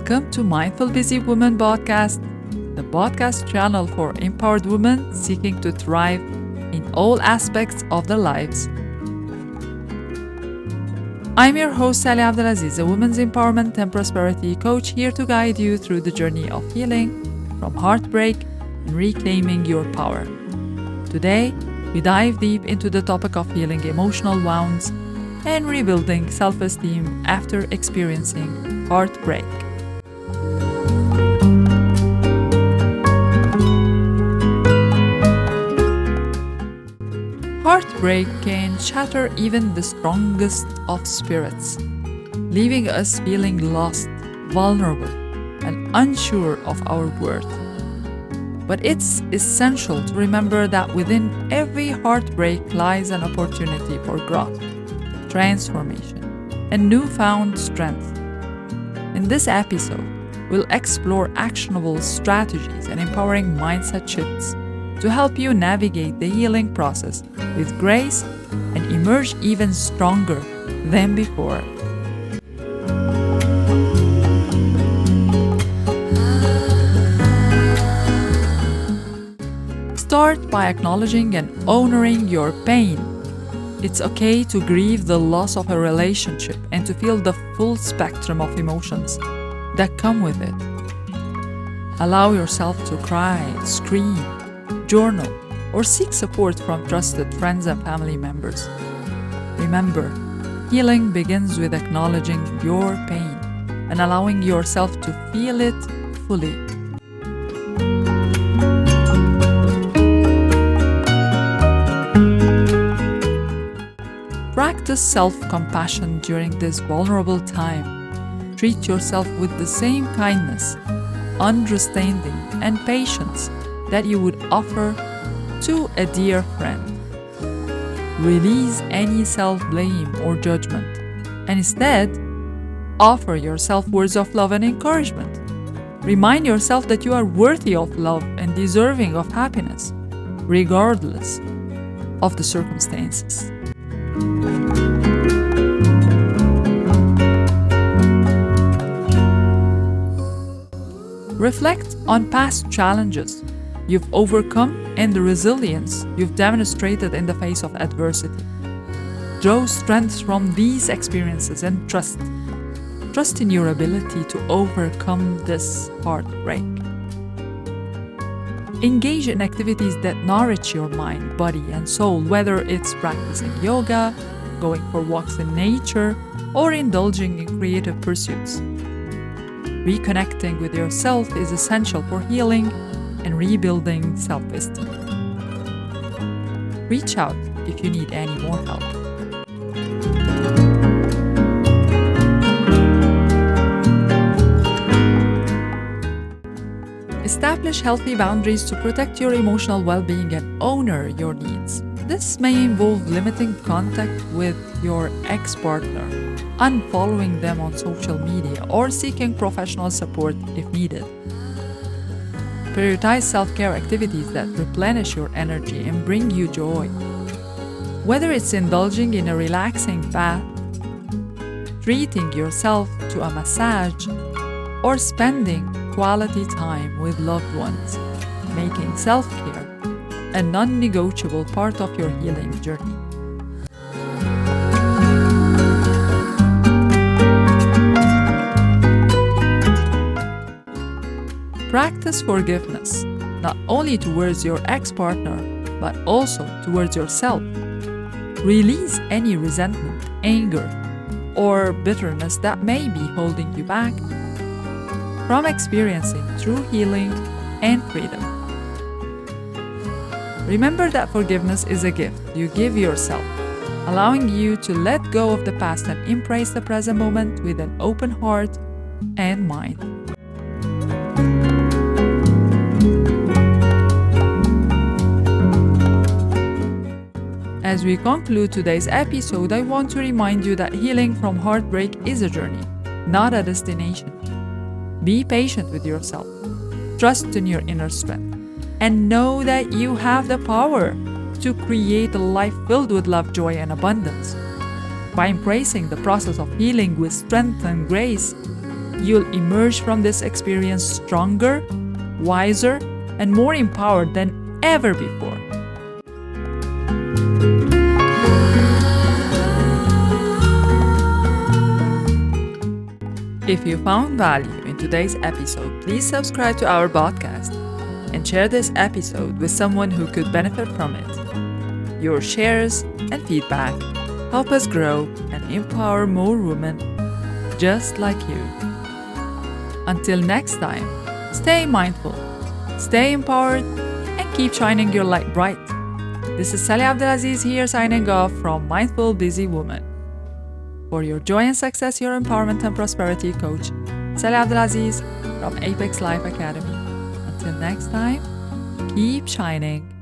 Welcome to Mindful Busy Woman Podcast, the podcast channel for empowered women seeking to thrive in all aspects of their lives. I'm your host, AbdelAziz, a women's empowerment and prosperity coach, here to guide you through the journey of healing from heartbreak and reclaiming your power. Today, we dive deep into the topic of healing emotional wounds and rebuilding self-esteem after experiencing heartbreak. Heartbreak can shatter even the strongest of spirits, leaving us feeling lost, vulnerable, and unsure of our worth. But it's essential to remember that within every heartbreak lies an opportunity for growth, transformation, and newfound strength. In this episode, we'll explore actionable strategies and empowering mindset shifts to help you navigate the healing process with grace and emerge even stronger than before. Start by acknowledging and honoring your pain. It's okay to grieve the loss of a relationship and to feel the full spectrum of emotions that come with it. Allow yourself to cry, scream, journal, or seek support from trusted friends and family members. Remember, healing begins with acknowledging your pain and allowing yourself to feel it fully. Practice self-compassion during this vulnerable time. Treat yourself with the same kindness, understanding, and patience that you would offer to a dear friend. Release any self-blame or judgment, and instead, offer yourself words of love and encouragement. Remind yourself that you are worthy of love and deserving of happiness, regardless of the circumstances. Reflect on past challenges you've overcome and the resilience you've demonstrated in the face of adversity. Draw strength from these experiences and trust in your ability to overcome this heartbreak. Engage in activities that nourish your mind, body, and soul, whether it's practicing yoga, going for walks in nature, or indulging in creative pursuits. Reconnecting with yourself is essential for healing and rebuilding self-esteem. Reach out if you need any more help. Establish healthy boundaries to protect your emotional well-being and honor your needs. This may involve limiting contact with your ex-partner, unfollowing them on social media, or seeking professional support if needed. Prioritize self-care activities that replenish your energy and bring you joy. Whether it's indulging in a relaxing bath, treating yourself to a massage, or spending quality time with loved ones, making self-care a non-negotiable part of your healing journey. Practice forgiveness, not only towards your ex-partner, but also towards yourself. Release any resentment, anger, or bitterness that may be holding you back from experiencing true healing and freedom. Remember that forgiveness is a gift you give yourself, allowing you to let go of the past and embrace the present moment with an open heart and mind. As we conclude today's episode, I want to remind you that healing from heartbreak is a journey, not a destination. Be patient with yourself, trust in your inner strength, and know that you have the power to create a life filled with love, joy, and abundance. By embracing the process of healing with strength and grace, you'll emerge from this experience stronger, wiser, and more empowered than ever before. If you found value in today's episode, please subscribe to our podcast and share this episode with someone who could benefit from it. Your shares and feedback help us grow and empower more women just like you. Until next time, stay mindful, stay empowered, and keep shining your light bright. This is AbdelAziz here signing off from Mindful Busy Woman. For your joy and success, your empowerment and prosperity coach, AbdelAziz from Apex Life Academy. Until next time, keep shining